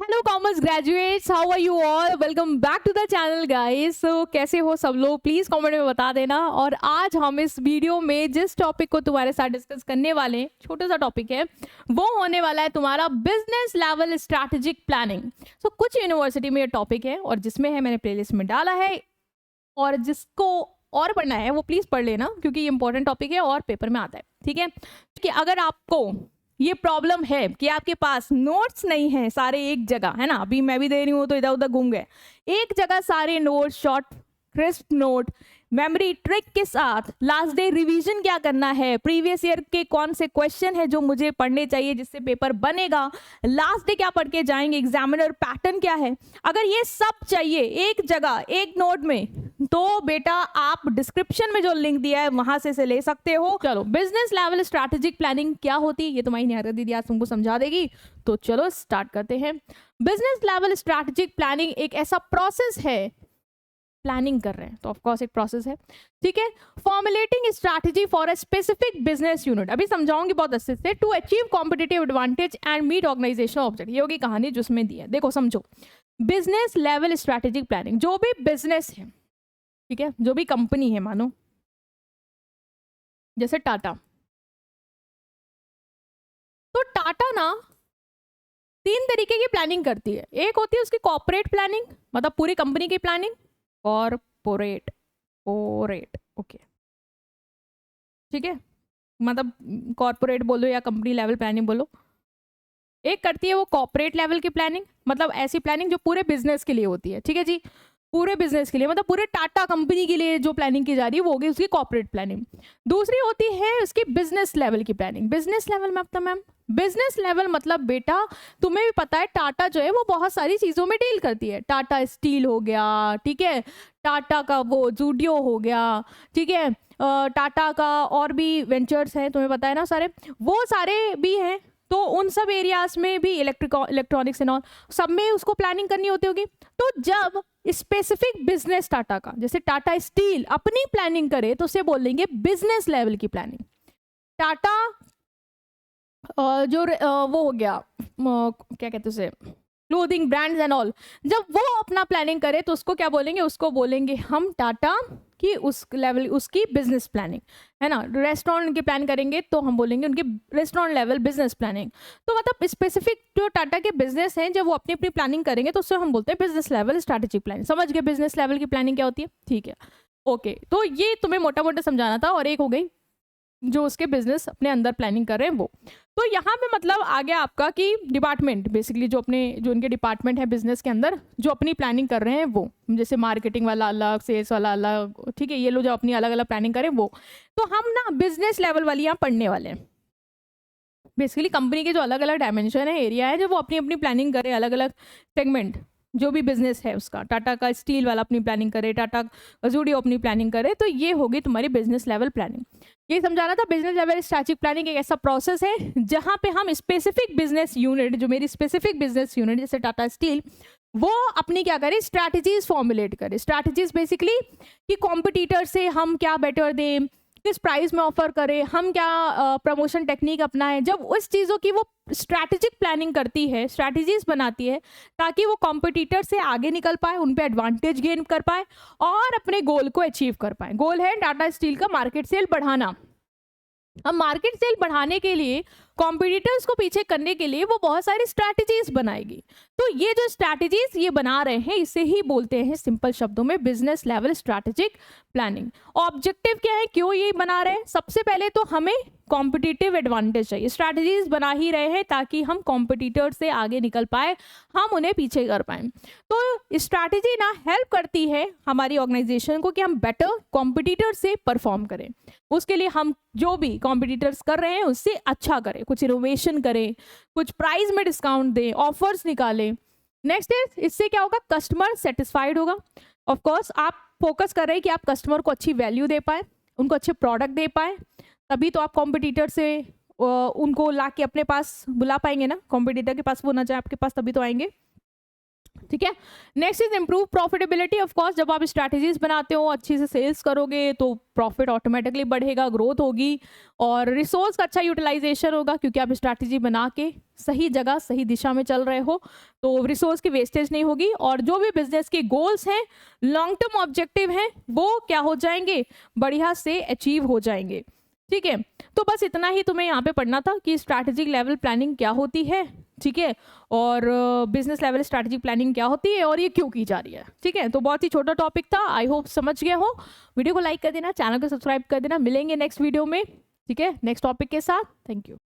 Hello commerce graduates, how are you all? Welcome back to the channel guys. कैसे हो सब लोग? Please comment में बता देना। और आज हम इस वीडियो में जिस टॉपिक को तुम्हारे साथ डिस्कस करने वाले हैं, छोटा सा टॉपिक है, वो होने वाला है तुम्हारा बिजनेस लेवल स्ट्रैटेजिक प्लानिंग। सो कुछ यूनिवर्सिटी में ये टॉपिक है और जिसमें है मैंने प्लेलिस्ट में डाला है, और जिसको और पढ़ना है वो प्लीज पढ़ लेना क्योंकि ये इंपॉर्टेंट टॉपिक है और पेपर में आता है। ठीक है कि अगर आपको ये प्रॉब्लम है कि आपके पास नोट्स नहीं है सारे एक जगह, है ना, अभी मैं भी दे रही हूँ तो इधर उधर घूम गए, एक जगह सारे notes, short crisp note, memory trick के साथ, लास्ट डे रिवीजन क्या करना है, प्रीवियस ईयर के कौन से क्वेश्चन है जो मुझे पढ़ने चाहिए जिससे पेपर बनेगा, लास्ट डे क्या पढ़ के जाएंगे, एग्जामिनर पैटर्न क्या है, अगर ये सब चाहिए एक जगह एक नोट में, तो बेटा आप डिस्क्रिप्शन में जो लिंक दिया है वहां से ले सकते हो। चलो, बिजनेस लेवल स्ट्रैटेजिक प्लानिंग क्या होती है ये तुम्हारी निहारिका दीदी आज तुमको समझा देगी। तो चलो स्टार्ट करते हैं। बिजनेस लेवल स्ट्रैटेजिक प्लानिंग एक ऐसा प्रोसेस है, प्लानिंग कर रहे हैं तो ऑफकोर्स एक प्रोसेस है, ठीक है। Formulating strategy for a specific business unit, अभी समझाऊंगी बहुत अच्छे से, to achieve competitive advantage and meet organisation object. ये होगी कहानी जिसमें दी है। देखो समझो, बिजनेस लेवल स्ट्रैटेजिक प्लानिंग, जो भी बिजनेस है, ठीक है, जो भी कंपनी है, मानो जैसे टाटा, तो टाटा ना 3 तरीके की प्लानिंग करती है। एक होती है उसकी कॉर्पोरेट प्लानिंग, मतलब पूरी कंपनी की प्लानिंग, कॉर्पोरेट पोरेट, ओके, ठीक है, मतलब कॉर्पोरेट बोलो या कंपनी लेवल प्लानिंग बोलो। एक करती है वो कॉर्पोरेट लेवल की प्लानिंग, मतलब ऐसी प्लानिंग जो पूरे बिजनेस के लिए होती है, ठीक है जी, पूरे बिजनेस के लिए, मतलब पूरे टाटा कंपनी के लिए जो प्लानिंग की जा रही है वो होगी उसकी कॉर्पोरेट प्लानिंग। दूसरी होती है उसकी बिजनेस लेवल की प्लानिंग। बिजनेस लेवल में मतलब मैम, बिजनेस लेवल मतलब बेटा तुम्हें भी पता है टाटा जो है वो बहुत सारी चीजों में डील करती है। टाटा स्टील हो गया, ठीक है, टाटा का वो जूडियो हो गया, ठीक है, टाटा का और भी वेंचर्स हैं, तुम्हें पता है ना सारे, वो सारे भी हैं। तो उन सब एरियाज में भी इलेक्ट्रॉनिक्स एंड ऑल, सब में उसको प्लानिंग करनी होती होगी। तो जब स्पेसिफिक बिजनेस टाटा का, जैसे टाटा स्टील अपनी प्लानिंग करे तो उसे बोलेंगे बिजनेस लेवल की प्लानिंग। टाटा वो हो गया, क्या कहते हैं उसे, क्लोथिंग ब्रांड्स एंड ऑल, जब वो अपना प्लानिंग करे तो उसको क्या बोलेंगे, उसको बोलेंगे हम टाटा की उस लेवल, उसकी बिजनेस प्लानिंग, है ना। रेस्टोरेंट की प्लान करेंगे तो हम बोलेंगे उनकी रेस्टोरेंट लेवल बिजनेस प्लानिंग। तो मतलब स्पेसिफिक जो टाटा के बिजनेस हैं जब वो अपनी अपनी प्लानिंग करेंगे तो उससे हम बोलते हैं बिजनेस लेवल स्ट्रैटेजिक प्लानिंग। समझ गए बिजनेस लेवल की प्लानिंग क्या होती है? ठीक है, ओके। तो ये तुम्हें मोटा मोटा समझाना था। और एक हो गई जो उसके बिजनेस अपने अंदर प्लानिंग कर रहे हैं वो। तो यहाँ पे मतलब आ गया आपका कि डिपार्टमेंट, बेसिकली जो उनके डिपार्टमेंट है बिजनेस के अंदर जो अपनी प्लानिंग कर रहे हैं वो, जैसे मार्केटिंग वाला अलग, सेल्स वाला अलग, ठीक है, ये लोग जो अपनी अलग अलग प्लानिंग करें वो। तो हम ना बिजनेस लेवल वाली यहाँ पढ़ने वाले हैं। बेसिकली कंपनी के जो अलग अलग डायमेंशन है, एरिया है, जो वो अपनी अपनी प्लानिंग करे, अलग अलग सेगमेंट, जो भी बिजनेस है उसका, टाटा का स्टील वाला अपनी प्लानिंग करे, टाटा जूडियो अपनी प्लानिंग करे, तो ये होगी तुम्हारी बिजनेस लेवल प्लानिंग। ये समझाना था। बिजनेस लेवल स्ट्रैटेजिक प्लानिंग एक ऐसा प्रोसेस है जहां पे हम स्पेसिफिक बिजनेस यूनिट, जो मेरी स्पेसिफिक बिजनेस यूनिट जैसे टाटा स्टील, वो अपनी क्या करें, स्ट्रैटेजीज फॉर्मुलेट करें। स्ट्रैटेजीज बेसिकली कि कॉम्पिटिटर से हम क्या बेटर दें, किस प्राइस में ऑफर करें, हम क्या प्रमोशन टेक्निक अपनाएं। जब उस चीज़ों की वो स्ट्रैटेजिक प्लानिंग करती है, स्ट्रैटेजीज बनाती है, ताकि वो कॉम्पिटिटर से आगे निकल पाए, उन पे एडवांटेज गेन कर पाए और अपने गोल को अचीव कर पाए। गोल है टाटा स्टील का मार्केट सेल बढ़ाना। अब मार्केट सेल बढ़ाने के लिए, कॉम्पिटिटर्स को पीछे करने के लिए वो बहुत सारी स्ट्रैटेजीज बनाएगी। तो ये जो स्ट्रैटेजीज ये बना रहे हैं इसे ही बोलते हैं सिंपल शब्दों में business level strategic planning. Objective क्या है, क्यों ये बना रहे हैं? सबसे पहले तो हमें कॉम्पिटिटिव एडवांटेज चाहिए। स्ट्रैटेजीज बना ही रहे हैं ताकि हम कॉम्पिटिटर से आगे निकल पाए, हम उन्हें पीछे कर पाए। तो स्ट्रैटेजी ना हेल्प करती है हमारी ऑर्गेनाइजेशन को कि हम बेटर कॉम्पिटिटर से परफॉर्म करें। उसके लिए हम जो भी कॉम्पिटिटर्स कर रहे हैं उससे अच्छा करें, कुछ इनोवेशन करें, कुछ प्राइस में डिस्काउंट दें, ऑफर्स निकालें। नेक्स्ट इज, इससे क्या होगा, कस्टमर सेटिस्फाइड होगा। ऑफ कोर्स आप फोकस कर रहे हैं कि आप कस्टमर को अच्छी वैल्यू दे पाए, उनको अच्छे प्रोडक्ट दे पाए, तभी तो आप कॉम्पिटिटर से उनको ला के अपने पास बुला पाएंगे ना। कॉम्पिटिटर के पास वो ना जाए आपके पास, तभी तो आएंगे। ठीक है। Next is improve profitability. Of course जब आप स्ट्रैटेजीज बनाते हो, अच्छी से सेल्स करोगे तो प्रॉफिट ऑटोमेटिकली बढ़ेगा, ग्रोथ होगी, और रिसोर्स का अच्छा यूटिलाइजेशन होगा क्योंकि आप स्ट्रैटेजी बना के सही जगह सही दिशा में चल रहे हो, तो रिसोर्स की वेस्टेज नहीं होगी, और जो भी बिजनेस के गोल्स हैं, लॉन्ग टर्म ऑब्जेक्टिव हैं, वो क्या हो जाएंगे, बढ़िया से अचीव हो जाएंगे। ठीक है, तो बस इतना ही तुम्हें यहाँ पे पढ़ना था कि स्ट्रैटेजिक लेवल प्लानिंग क्या होती है, ठीक है, और बिजनेस लेवल स्ट्रैटेजिक प्लानिंग क्या होती है और ये क्यों की जा रही है। ठीक है, तो बहुत ही छोटा टॉपिक था, आई होप समझ गए हो। वीडियो को लाइक कर देना, चैनल को सब्सक्राइब कर देना, मिलेंगे नेक्स्ट वीडियो में, ठीक है, नेक्स्ट टॉपिक के साथ। Thank you.